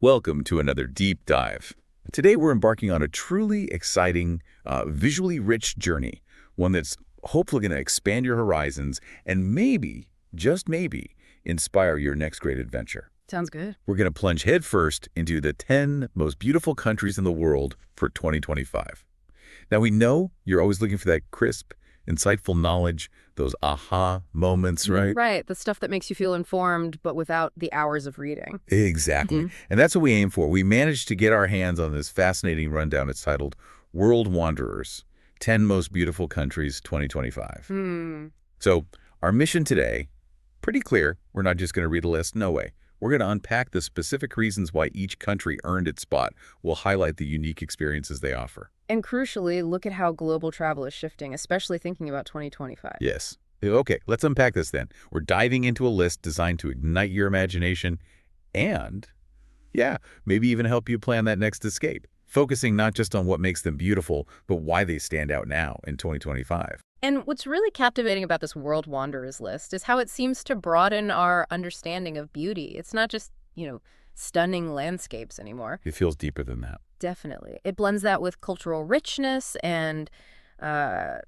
Welcome to another deep dive. Today we're embarking on a truly exciting, visually rich journey, one that's hopefully going to expand your horizons and maybe, just maybe, inspire your next great adventure. Sounds good. We're going to plunge headfirst into the 10 most beautiful countries in the world for 2025. Now we know you're always looking for that crisp, insightful knowledge, those aha moments, right? Right, the stuff that makes you feel informed, but without the hours of reading. Exactly. Mhm. And that's what we aim for. We managed to get our hands on this fascinating rundown. It's titled World Wanderers, 10 Most Beautiful Countries 2025. Hmm. So our mission today, pretty clear. We're not just going to read a list. No way. We're going to unpack the specific reasons why each country earned its spot. We'll highlight the unique experiences they offer. And crucially, look at how global travel is shifting, especially thinking about 2025. Yes. Okay, let's unpack this then. We're diving into a list designed to ignite your imagination and, yeah, maybe even help you plan that next escape, focusing not just on what makes them beautiful, but why they stand out now in 2025. And what's really captivating about this World Wanderers list is how it seems to broaden our understanding of beauty. It's not just, stunning landscapes anymore. It feels deeper than that. Definitely. It blends that with cultural richness and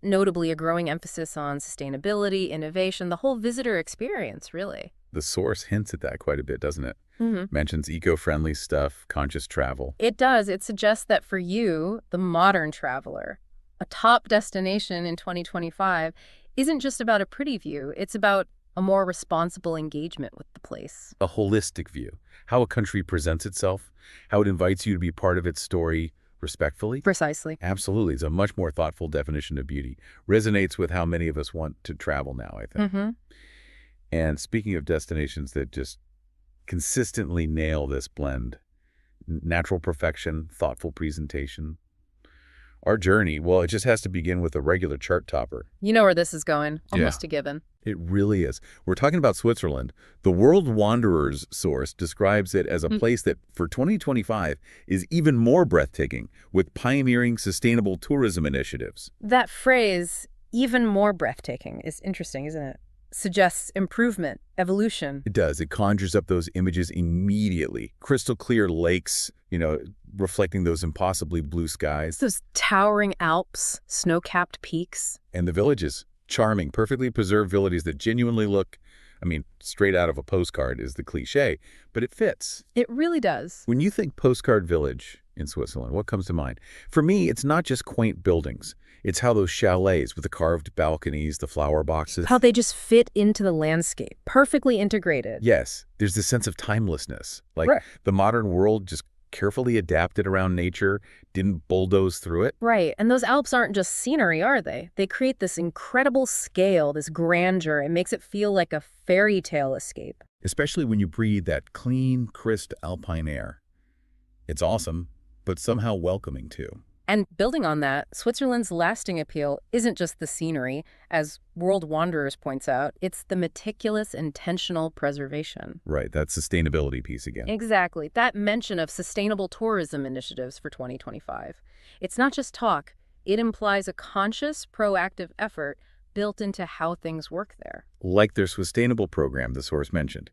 notably a growing emphasis on sustainability, innovation, the whole visitor experience, really. The source hints at that quite a bit, doesn't it? Mm-hmm. Mentions eco-friendly stuff, conscious travel. It does. It suggests that for you, the modern traveler, a top destination in 2025 isn't just about a pretty view. It's about a more responsible engagement with the place. A holistic view, how a country presents itself, how it invites you to be part of its story respectfully. Precisely. Absolutely. It's a much more thoughtful definition of beauty. Resonates with how many of us want to travel now, I think. Mm-hmm. And speaking of destinations that just consistently nail this blend, natural perfection, thoughtful presentation. Our journey, well, it just has to begin with a regular chart topper. You know where this is going. Almost a given. It really is. We're talking about Switzerland. The World Wanderers source describes it as a place that, for 2025, is even more breathtaking, with pioneering sustainable tourism initiatives. That phrase, even more breathtaking, is interesting, isn't it? Suggests improvement, evolution. It does. It conjures up those images immediately. Crystal clear lakes, reflecting those impossibly blue skies. Those towering Alps, snow-capped peaks. And the villages. Charming, perfectly preserved villages that genuinely look, straight out of a postcard is the cliche, but it fits. It really does. When you think postcard village in Switzerland, what comes to mind? For me, it's not just quaint buildings. It's how those chalets with the carved balconies, the flower boxes. How they just fit into the landscape, perfectly integrated. Yes, there's this sense of timelessness. Like Right. the modern world just carefully adapted around nature, didn't bulldoze through it. Right, and those Alps aren't just scenery, are they? They create this incredible scale, this grandeur. It makes it feel like a fairy tale escape. Especially when you breathe that clean, crisp alpine air. It's awesome, but somehow welcoming too. And building on that, Switzerland's lasting appeal isn't just the scenery. As World Wanderers points out, it's the meticulous, intentional preservation. Right, that sustainability piece again. Exactly. That mention of sustainable tourism initiatives for 2025. It's not just talk. It implies a conscious, proactive effort built into how things work there. Like their sustainable program the source mentioned,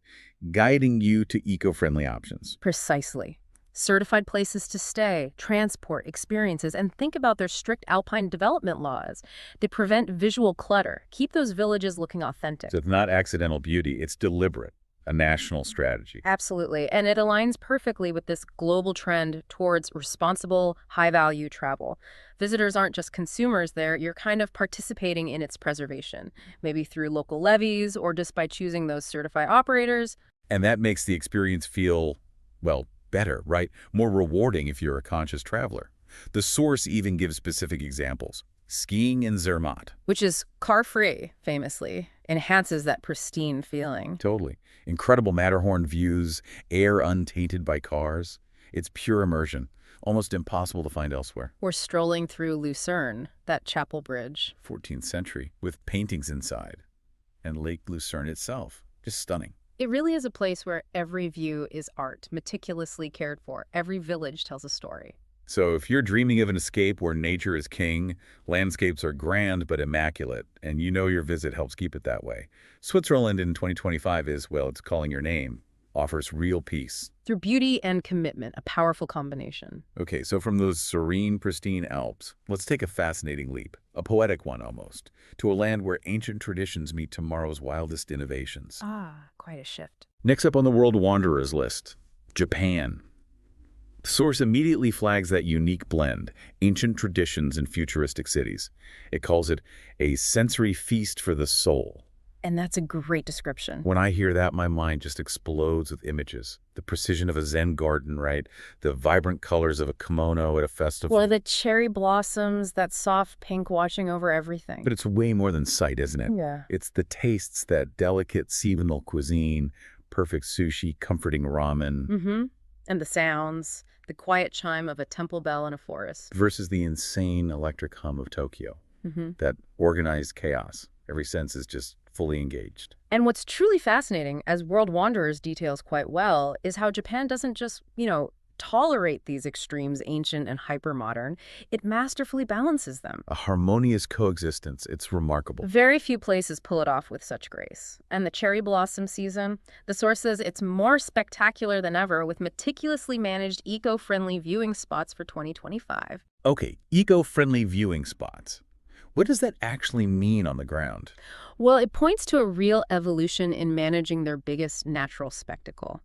guiding you to eco-friendly options. Precisely. Certified places to stay, transport, experiences, and think about their strict alpine development laws. They prevent visual clutter, keep those villages looking authentic. So it's not accidental beauty, it's deliberate, a national strategy. Absolutely, and it aligns perfectly with this global trend towards responsible, high-value travel. Visitors aren't just consumers there, you're kind of participating in its preservation, maybe through local levies or just by choosing those certified operators. And that makes the experience feel, well, better, right? More rewarding if you're a conscious traveler. The source even gives specific examples. Skiing in Zermatt. Which is car-free, famously, enhances that pristine feeling. Totally. Incredible Matterhorn views, air untainted by cars. It's pure immersion, almost impossible to find elsewhere. We're strolling through Lucerne, that chapel bridge. 14th century, with paintings inside. And Lake Lucerne itself. Just stunning. It really is a place where every view is art, meticulously cared for. Every village tells a story. So if you're dreaming of an escape where nature is king, landscapes are grand but immaculate, and you know your visit helps keep it that way, Switzerland in 2025 is, well, it's calling your name. offers real peace. Through beauty and commitment, a powerful combination. Okay, so from those serene, pristine Alps, let's take a fascinating leap, a poetic one almost, to a land where ancient traditions meet tomorrow's wildest innovations. Ah, quite a shift. Next up on the World Wanderers list, Japan. The source immediately flags that unique blend, ancient traditions and futuristic cities. It calls it a sensory feast for the soul. And that's a great description. When I hear that, my mind just explodes with images. The precision of a Zen garden, right? The vibrant colors of a kimono at a festival. Or the cherry blossoms, that soft pink washing over everything. But it's way more than sight, isn't it? Yeah. It's the tastes, that delicate seasonal cuisine, perfect sushi, comforting ramen. Mm-hmm. And the sounds, the quiet chime of a temple bell in a forest. Versus the insane electric hum of Tokyo. Mm-hmm. That organized chaos. Every sense is just fully engaged. And what's truly fascinating, as World Wanderers details quite well, is how Japan doesn't just, tolerate these extremes, ancient and hypermodern. It masterfully balances them. A harmonious coexistence. It's remarkable. Very few places pull it off with such grace. And the cherry blossom season, the source says it's more spectacular than ever with meticulously managed eco-friendly viewing spots for 2025. Okay, eco-friendly viewing spots. What does that actually mean on the ground? Well, it points to a real evolution in managing their biggest natural spectacle.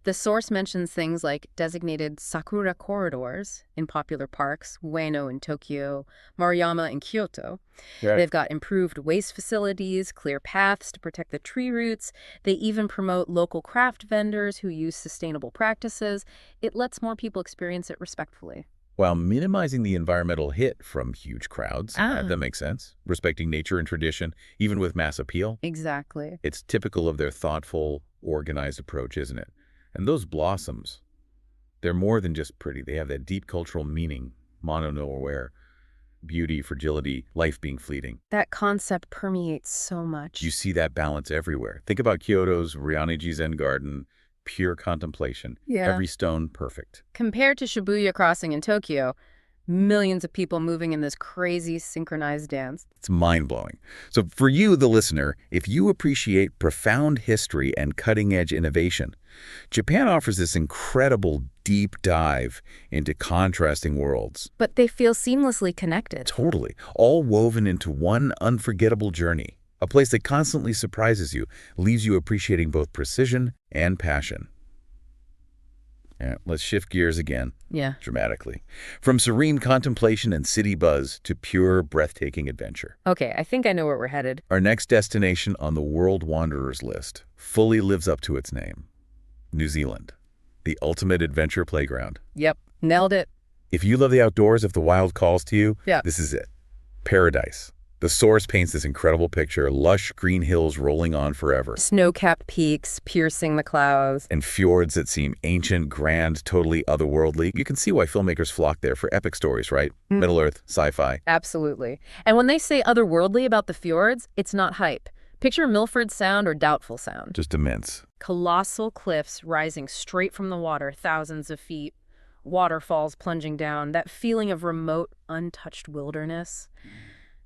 The source mentions things like designated sakura corridors in popular parks, Ueno in Tokyo, Maruyama in Kyoto. Yeah. They've got improved waste facilities, clear paths to protect the tree roots. They even promote local craft vendors who use sustainable practices. It lets more people experience it respectfully. While minimizing the environmental hit from huge crowds. That makes sense. Respecting nature and tradition, even with mass appeal. Exactly. It's typical of their thoughtful, organized approach, isn't it? And those blossoms, they're more than just pretty. They have that deep cultural meaning, mono nowhere, beauty, fragility, life being fleeting. That concept permeates so much. You see that balance everywhere. Think about Kyoto's Ryoaniji Zen Garden, pure contemplation. Yeah. Every stone perfect. Compared to Shibuya Crossing in Tokyo, millions of people moving in this crazy synchronized dance. It's mind-blowing. So for you, the listener, if you appreciate profound history and cutting-edge innovation, Japan offers this incredible deep dive into contrasting worlds. But they feel seamlessly connected. Totally. All woven into one unforgettable journey. A place that constantly surprises you, leaves you appreciating both precision and passion. Yeah, let's shift gears again. Yeah. Dramatically. From serene contemplation and city buzz to pure, breathtaking adventure. Okay, I think I know where we're headed. Our next destination on the World Wanderers list fully lives up to its name. New Zealand. The ultimate adventure playground. Yep, nailed it. If you love the outdoors, if the wild calls to you, Yeah. This is it. Paradise. The source paints this incredible picture, lush green hills rolling on forever. Snow-capped peaks piercing the clouds. And fjords that seem ancient, grand, totally otherworldly. You can see why filmmakers flock there for epic stories, right? Middle-earth, sci-fi. Absolutely. And when they say otherworldly about the fjords, it's not hype. Picture Milford Sound or Doubtful Sound. Just immense. Colossal cliffs rising straight from the water, thousands of feet. Waterfalls plunging down. That feeling of remote, untouched wilderness.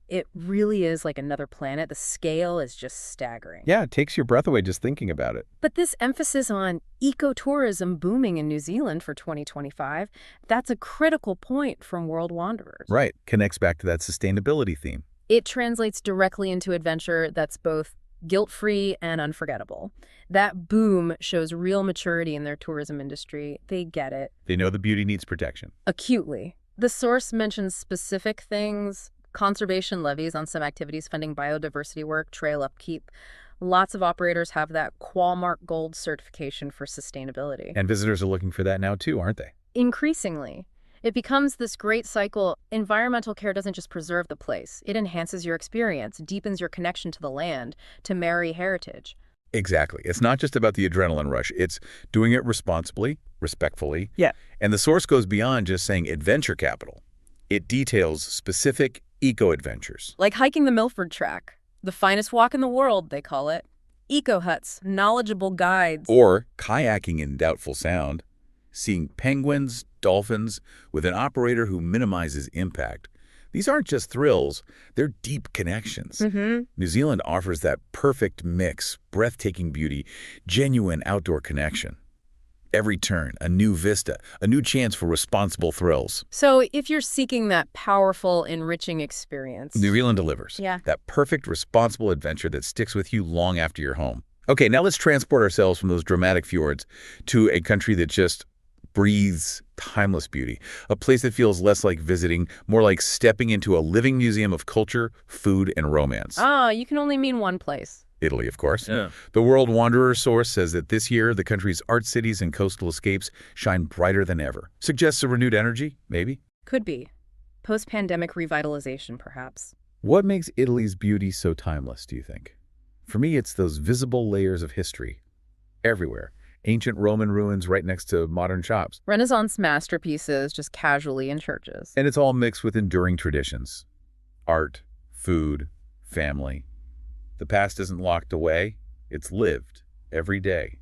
It really is like another planet. The scale is just staggering. Yeah, it takes your breath away just thinking about it. But this emphasis on ecotourism booming in New Zealand for 2025, that's a critical point from World Wanderers. Right. Connects back to that sustainability theme. It translates directly into adventure that's both guilt-free and unforgettable. That boom shows real maturity in their tourism industry. They get it. They know the beauty needs protection. Acutely. The source mentions specific things, conservation levies on some activities funding biodiversity work, trail upkeep. Lots of operators have that Qualmark Gold certification for sustainability. And visitors are looking for that now too, aren't they? Increasingly. It becomes this great cycle. Environmental care doesn't just preserve the place. It enhances your experience, deepens your connection to the land, to marry heritage. Exactly. It's not just about the adrenaline rush. It's doing it responsibly, respectfully. Yeah. And the source goes beyond just saying adventure capital. It details specific eco-adventures. Like hiking the Milford Track, the finest walk in the world, they call it. Eco-huts, knowledgeable guides. Or kayaking in Doubtful Sound, seeing penguins, dolphins, with an operator who minimizes impact. These aren't just thrills, they're deep connections. New Zealand offers that perfect mix, breathtaking beauty, genuine outdoor connection. Every turn, a new vista, a new chance for responsible thrills. So if you're seeking that powerful, enriching experience. New Zealand delivers. Yeah. That perfect, responsible adventure that sticks with you long after you're home. Okay, now let's transport ourselves from those dramatic fjords to a country that just breathes timeless beauty. A place that feels less like visiting, more like stepping into a living museum of culture, food, and romance. Ah, you can only mean one place. Italy, of course. Yeah. The World Wanderer source says that this year, the country's art cities and coastal escapes shine brighter than ever. Suggests a renewed energy, maybe? Could be. Post-pandemic revitalization, perhaps. What makes Italy's beauty so timeless, do you think? For me, it's those visible layers of history. Everywhere. Ancient Roman ruins right next to modern shops. Renaissance masterpieces just casually in churches. And it's all mixed with enduring traditions. Art, food, family. The past isn't locked away, it's lived every day.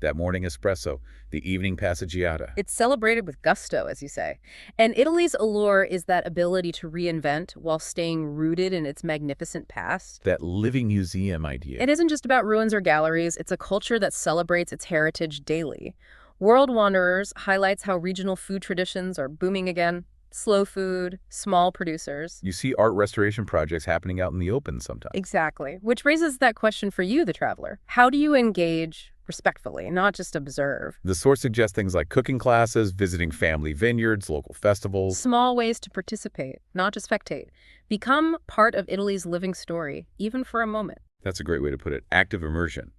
That morning espresso, the evening passeggiata. It's celebrated with gusto, as you say. And Italy's allure is that ability to reinvent while staying rooted in its magnificent past. That living museum idea. It isn't just about ruins or galleries, it's a culture that celebrates its heritage daily. World Wanderers highlights how regional food traditions are booming again. Slow food, small producers. You see art restoration projects happening out in the open sometimes. Exactly. Which raises that question for you, the traveler. How do you engage respectfully, not just observe? The source suggests things like cooking classes, visiting family vineyards, local festivals. Small ways to participate, not just spectate. Become part of Italy's living story, even for a moment. That's a great way to put it. Active immersion.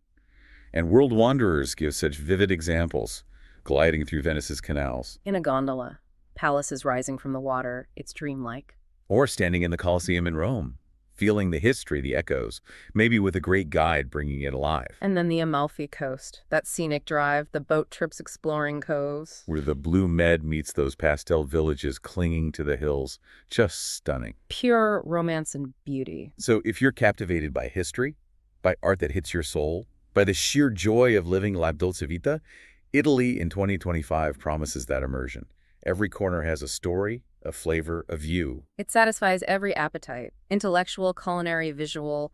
And World Wanderers give such vivid examples, gliding through Venice's canals. In a gondola, palaces rising from the water, it's dreamlike. Or standing in the Colosseum in Rome, feeling the history, the echoes, maybe with a great guide bringing it alive. And then the Amalfi Coast, that scenic drive, the boat trips exploring coves. Where the blue med meets those pastel villages clinging to the hills. Just stunning. Pure romance and beauty. So if you're captivated by history, by art that hits your soul, by the sheer joy of living La Dolce Vita, Italy in 2025 promises that immersion. Every corner has a story, a flavor, a view. It satisfies every appetite, intellectual, culinary, visual,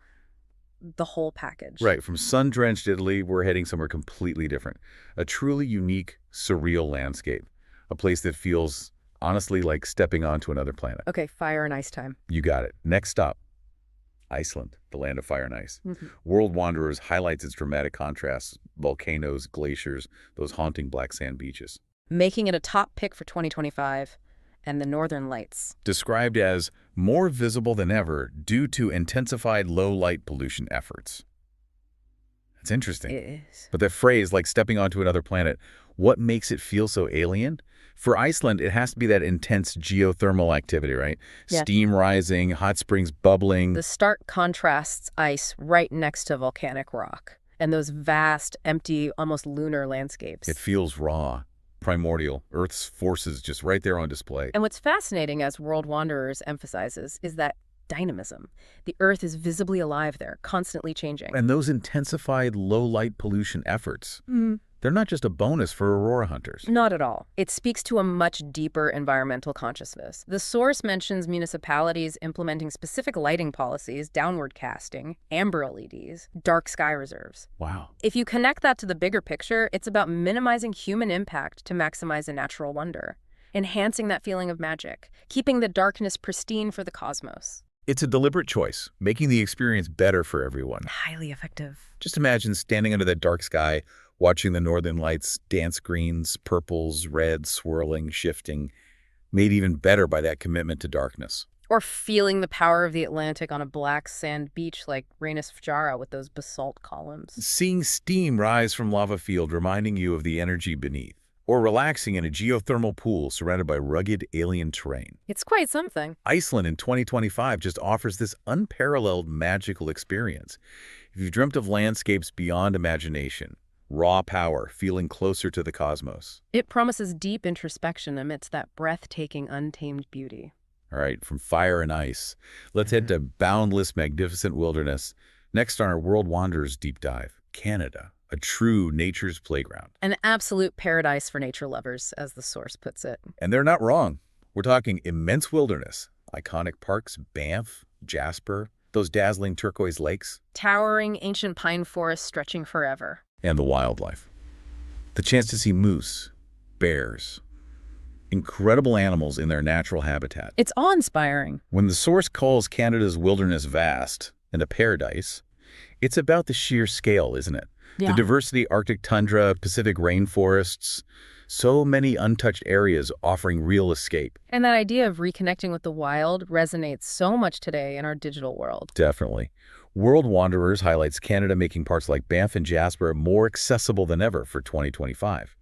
the whole package. Right, from sun-drenched Italy, we're heading somewhere completely different. A truly unique, surreal landscape. A place that feels, honestly, like stepping onto another planet. Okay, fire and ice time. You got it. Next stop, Iceland, the land of fire and ice. World Wanderers highlights its dramatic contrasts, volcanoes, glaciers, those haunting black sand beaches. Making it a top pick for 2025, and the Northern Lights. Described as more visible than ever due to intensified low-light pollution efforts. That's interesting. It is. But that phrase, like stepping onto another planet, what makes it feel so alien? For Iceland, it has to be that intense geothermal activity, right? Yeah. Steam rising, hot springs bubbling. The stark contrasts ice right next to volcanic rock, and those vast, empty, almost lunar landscapes. It feels raw, primordial, Earth's forces just right there on display. And what's fascinating, as World Wanderers emphasizes, is that dynamism. The Earth is visibly alive there, constantly changing. And those intensified low-light pollution efforts, they're not just a bonus for aurora hunters. Not at all. It speaks to a much deeper environmental consciousness. The source mentions municipalities implementing specific lighting policies, downward casting, amber LEDs, dark sky reserves. Wow. If you connect that to the bigger picture, it's about minimizing human impact to maximize a natural wonder, enhancing that feeling of magic, keeping the darkness pristine for the cosmos. It's a deliberate choice, making the experience better for everyone. Highly effective. Just imagine standing under that dark sky, watching the northern lights dance greens, purples, reds, swirling, shifting, made even better by that commitment to darkness. Or feeling the power of the Atlantic on a black sand beach like Reynes Fjara with those basalt columns. Seeing steam rise from lava field reminding you of the energy beneath. Or relaxing in a geothermal pool surrounded by rugged alien terrain. It's quite something. Iceland in 2025 just offers this unparalleled magical experience. If you've dreamt of landscapes beyond imagination, raw power, feeling closer to the cosmos. It promises deep introspection amidst that breathtaking, untamed beauty. All right, from fire and ice, let's head to boundless, magnificent wilderness. Next on our World Wanderers deep dive, Canada, a true nature's playground. An absolute paradise for nature lovers, as the source puts it. And they're not wrong. We're talking immense wilderness, Iconic parks, Banff, Jasper, those dazzling turquoise lakes, Towering ancient pine forests stretching forever. and the wildlife. The chance to see moose, bears, incredible animals in their natural habitat. It's awe-inspiring. When the source calls Canada's wilderness vast and a paradise, it's about the sheer scale, isn't it? Yeah. The diversity, Arctic tundra, Pacific rainforests, so many untouched areas offering real escape. And that idea of reconnecting with the wild resonates so much today in our digital world. Definitely. World Wanderers highlights Canada making parts like Banff and Jasper more accessible than ever for 2025,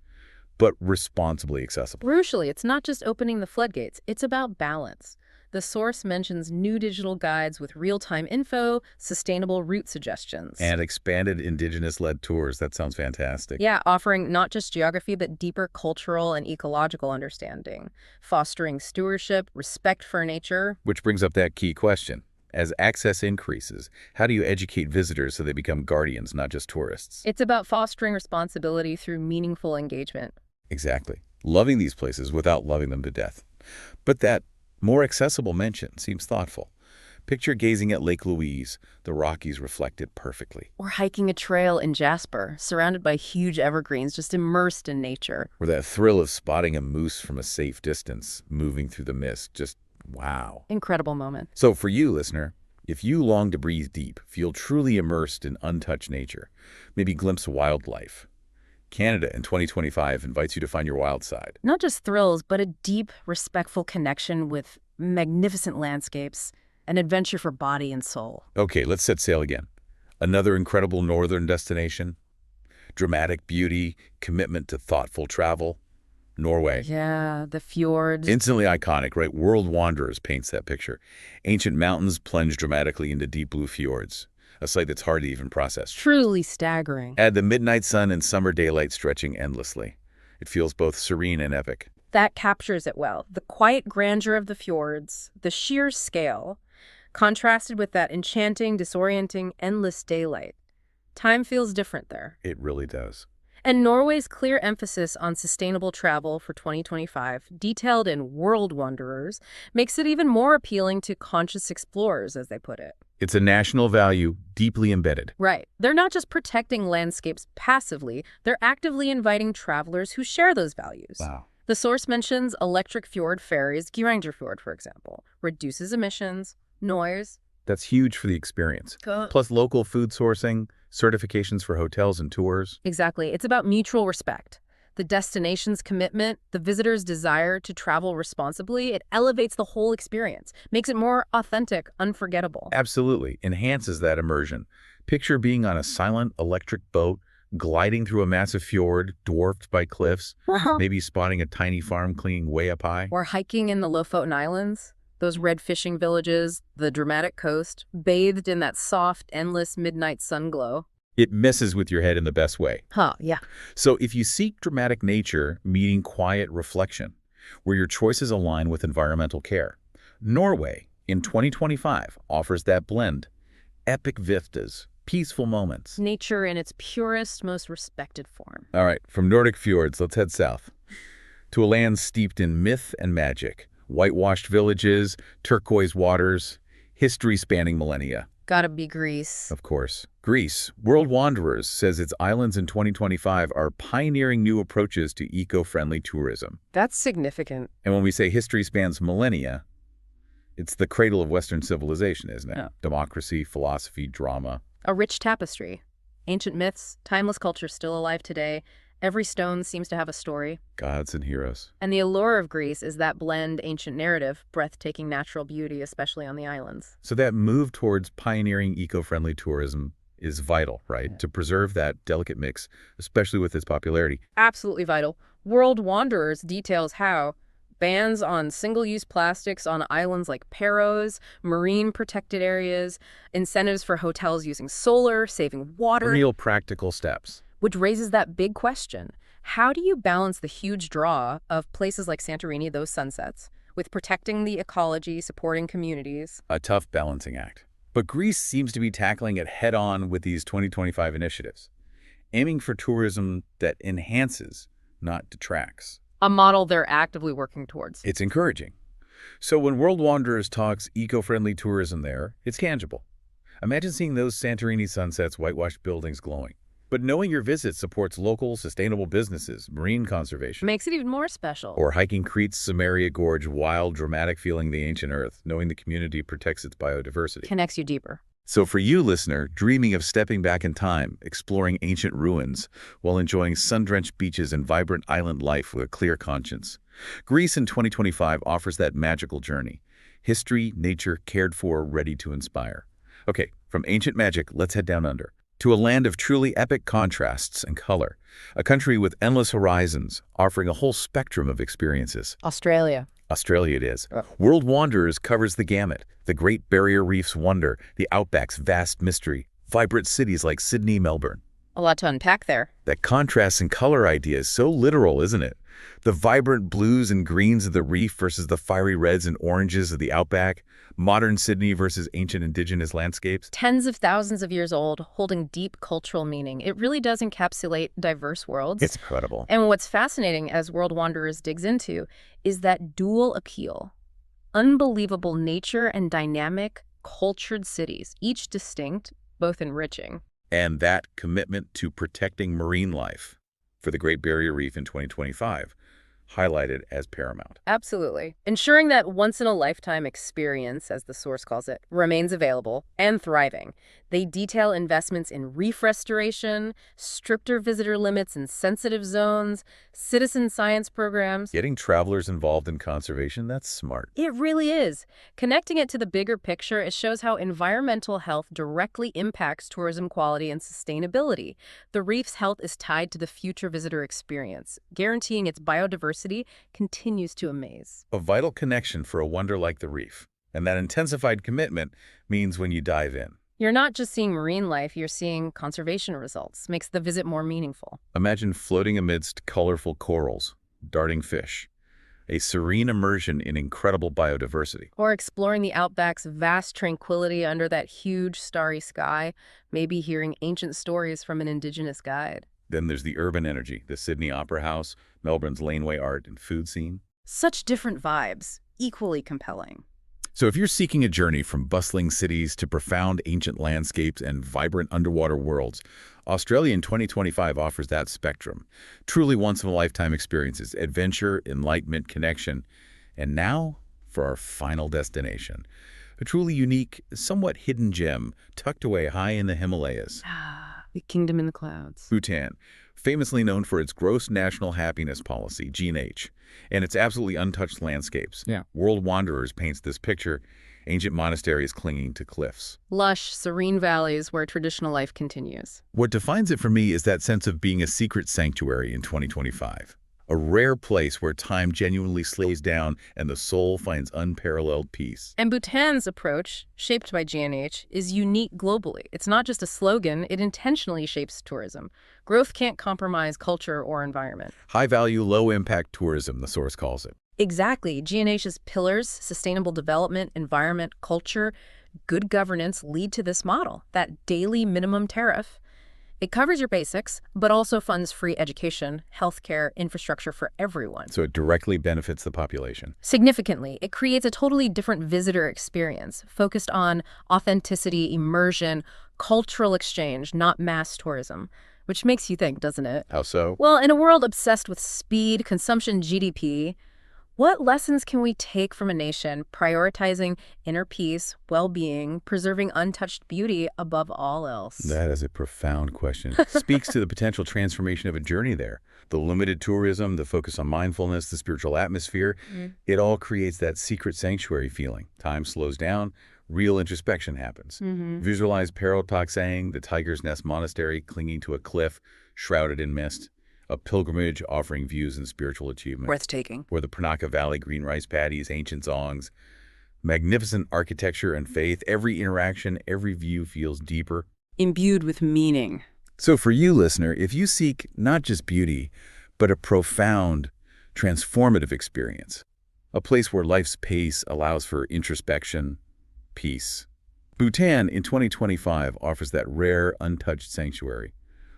but responsibly accessible. Crucially, it's not just opening the floodgates, it's about balance. The source mentions new digital guides with real-time info, sustainable route suggestions. And expanded Indigenous-led tours. That sounds fantastic. Yeah, offering not just geography, but deeper cultural and ecological understanding, fostering stewardship, respect for nature. Which brings up that key question. As access increases, how do you educate visitors so they become guardians, not just tourists? It's about fostering responsibility through meaningful engagement. Exactly. Loving these places without loving them to death. But that more accessible mention seems thoughtful. Picture gazing at Lake Louise, the Rockies reflected perfectly. Or hiking a trail in Jasper, surrounded by huge evergreens, just immersed in nature. Or that thrill of spotting a moose from a safe distance, moving through the mist, just wow. Incredible moment. So for you, listener, if you long to breathe deep, feel truly immersed in untouched nature, maybe glimpse wildlife, Canada in 2025 invites you to find your wild side. Not just thrills, but a deep, respectful connection with magnificent landscapes, an adventure for body and soul. Okay, let's set sail again. Another incredible northern destination, dramatic beauty, commitment to thoughtful travel, Norway. Yeah, the fjords. Instantly iconic, right? World Wanderers paints that picture. Ancient mountains plunge dramatically into deep blue fjords, a sight that's hard to even process. Truly staggering. Add the midnight sun and summer daylight stretching endlessly. It feels both serene and epic. That captures it well. The quiet grandeur of the fjords, the sheer scale, contrasted with that enchanting, disorienting, endless daylight. Time feels different there. It really does. And Norway's clear emphasis on sustainable travel for 2025, detailed in World Wanderers, makes it even more appealing to conscious explorers, as they put it. It's a national value deeply embedded. Right. They're not just protecting landscapes passively, they're actively inviting travelers who share those values. Wow. The source mentions electric fjord ferries, Fjord, for example, reduces emissions, noise. That's huge for the experience. Plus local food sourcing, certifications for hotels and tours. Exactly. It's about mutual respect. The destination's commitment, the visitor's desire to travel responsibly, it elevates the whole experience, makes it more authentic, unforgettable. Absolutely. Enhances that immersion. Picture being on a silent electric boat, gliding through a massive fjord, dwarfed by cliffs, maybe spotting a tiny farm clinging way up high. Or hiking in the Lofoten Islands, those red fishing villages, the dramatic coast, bathed in that soft, endless midnight sun glow. It messes with your head in the best way. Yeah. So if you seek dramatic nature meeting quiet reflection, where your choices align with environmental care, Norway in 2025 offers that blend. Epic vistas, peaceful moments. Nature in its purest, most respected form. All right, from Nordic fjords, let's head south to a land steeped in myth and magic. Whitewashed villages, turquoise waters, history spanning millennia. Gotta be Greece. Of course. Greece, World Wanderers says its islands in 2025 are pioneering new approaches to eco-friendly tourism. That's significant. And when we say history spans millennia, it's the cradle of Western civilization, isn't it? Yeah. Democracy, philosophy, drama. A rich tapestry. Ancient myths, timeless culture still alive today. Every stone seems to have a story. Gods and heroes. And the allure of Greece is that blend ancient narrative, breathtaking natural beauty, especially on the islands. So that move towards pioneering eco-friendly tourism is vital, right? Yeah. To preserve that delicate mix, especially with its popularity. Absolutely vital. World Wanderers details how bans on single-use plastics on islands like Paros, marine protected areas, incentives for hotels using solar, saving water. Real practical steps. Which raises that big question. How do you balance the huge draw of places like Santorini, those sunsets, with protecting the ecology, supporting communities? A tough balancing act. But Greece seems to be tackling it head-on with these 2025 initiatives, aiming for tourism that enhances, not detracts. A model they're actively working towards. It's encouraging. So when World Wanderers talks eco-friendly tourism there, it's tangible. Imagine seeing those Santorini sunsets, whitewashed buildings glowing. But knowing your visit supports local, sustainable businesses, marine conservation, Makes it even more special. or hiking Crete's Samaria Gorge, wild, dramatic feeling the ancient earth, knowing the community protects its biodiversity. Connects you deeper. So for you, listener, dreaming of stepping back in time, exploring ancient ruins, while enjoying sun-drenched beaches and vibrant island life with a clear conscience, Greece in 2025 offers that magical journey. History, nature, cared for, ready to inspire. Okay, from ancient magic, let's head down under, to a land of truly epic contrasts and color, a country with endless horizons, offering a whole spectrum of experiences. Australia. Australia it is. World Wanderers covers the gamut. The Great Barrier Reef's wonder, the Outback's vast mystery, vibrant cities like Sydney, Melbourne. A lot to unpack there. That contrast and color idea is so literal, isn't it? The vibrant blues and greens of the reef versus the fiery reds and oranges of the Outback, modern Sydney versus ancient indigenous landscapes. Tens of thousands of years old, holding deep cultural meaning. It really does encapsulate diverse worlds. It's incredible. And what's fascinating, as World Wanderers digs into, is that dual appeal. Unbelievable nature and dynamic, cultured cities, each distinct, both enriching. And that commitment to protecting marine life for the Great Barrier Reef in 2025, highlighted as paramount. Absolutely. Ensuring that once-in-a-lifetime experience, as the source calls it, remains available and thriving. They detail investments in reef restoration, stricter visitor limits in sensitive zones, citizen science programs. Getting travelers involved in conservation, that's smart. It really is. Connecting it to the bigger picture, it shows how environmental health directly impacts tourism quality and sustainability. The reef's health is tied to the future visitor experience, guaranteeing its biodiversity continues to amaze. A vital connection for a wonder like the reef. And that intensified commitment means when you dive in. You're not just seeing marine life, you're seeing conservation results. Makes the visit more meaningful. Imagine floating amidst colorful corals, darting fish, a serene immersion in incredible biodiversity. Or exploring the Outback's vast tranquility under that huge starry sky, maybe hearing ancient stories from an indigenous guide. Then there's the urban energy, the Sydney Opera House, Melbourne's laneway art and food scene. Such different vibes, equally compelling. So if you're seeking a journey from bustling cities to profound ancient landscapes and vibrant underwater worlds, Australia in 2025 offers that spectrum. Truly once-in-a-lifetime experiences, adventure, enlightenment, connection. And now for our final destination. A truly unique, somewhat hidden gem tucked away high in the Himalayas. The kingdom in the clouds. Bhutan, famously known for its gross national happiness policy, G&H, and its absolutely untouched landscapes. World Wanderers paints this picture, ancient monasteries clinging to cliffs. Lush, serene valleys where traditional life continues. What defines it for me is that sense of being a secret sanctuary in 2025. A rare place where time genuinely slows down and the soul finds unparalleled peace. And Bhutan's approach, shaped by G&H, is unique globally. It's not just a slogan, it intentionally shapes tourism. Growth can't compromise culture or environment. High-value, low-impact tourism, the source calls it. Exactly. G&H's pillars, sustainable development, environment, culture, good governance lead to this model, that daily minimum tariff. It covers your basics, but also funds free education, healthcare, infrastructure for everyone. So it directly benefits the population. Significantly, it creates a totally different visitor experience, focused on authenticity, immersion, cultural exchange, not mass tourism. Which makes you think, doesn't it? How so? Well, in a world obsessed with speed, consumption, GDP, what lessons can we take from a nation prioritizing inner peace, well-being, preserving untouched beauty above all else? That is a profound question. Speaks to the potential transformation of a journey there. The limited tourism, the focus on mindfulness, the spiritual atmosphere, it all creates that secret sanctuary feeling. Time slows down, real introspection happens. Visualize Parotaksang, the Tiger's Nest Monastery clinging to a cliff, shrouded in mist. A pilgrimage offering views and spiritual achievement. Breathtaking. Or the Pranaka Valley green rice paddies, ancient zongs. Magnificent architecture and faith. Every interaction, every view feels deeper. Imbued with meaning. So for you, listener, if you seek not just beauty, but a profound, transformative experience, a place where life's pace allows for introspection, peace, Bhutan in 2025 offers that rare, untouched sanctuary.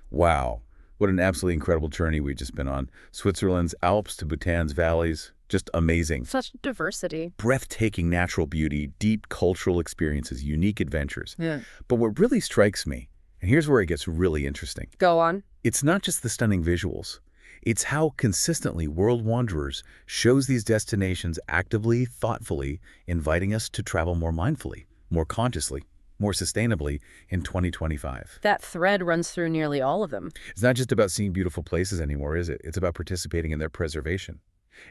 Wow. What an absolutely incredible journey we've just been on. Switzerland's Alps to Bhutan's valleys, Just amazing. Such diversity. Breathtaking natural beauty, deep cultural experiences, unique adventures. Yeah. But what really strikes me, and here's where it gets really interesting, Go on. it's not just the stunning visuals. It's how consistently World Wanderers shows these destinations actively, thoughtfully, inviting us to travel more mindfully, more consciously, more sustainably in 2025. That thread runs through nearly all of them. It's not just about seeing beautiful places anymore, is it? It's about participating in their preservation,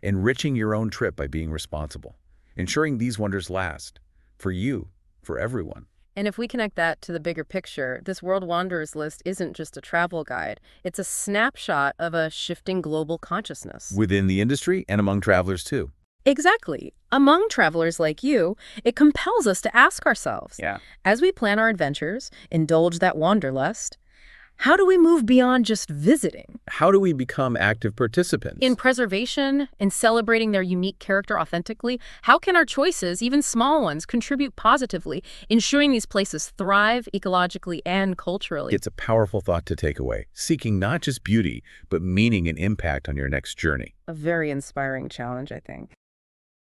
enriching your own trip by being responsible, ensuring these wonders last, for you, for everyone. And if we connect that to the bigger picture, this World Wanderers list isn't just a travel guide. It's a snapshot of a shifting global consciousness. Within the industry and among travelers too. Exactly. Among travelers like you, it compels us to ask ourselves, Yeah. as we plan our adventures, indulge that wanderlust, how do we move beyond just visiting? How do we become active participants? In preservation, in celebrating their unique character authentically, how can our choices, even small ones, contribute positively, ensuring these places thrive ecologically and culturally? It's a powerful thought to take away, seeking not just beauty, but meaning and impact on your next journey. A very inspiring challenge, I think.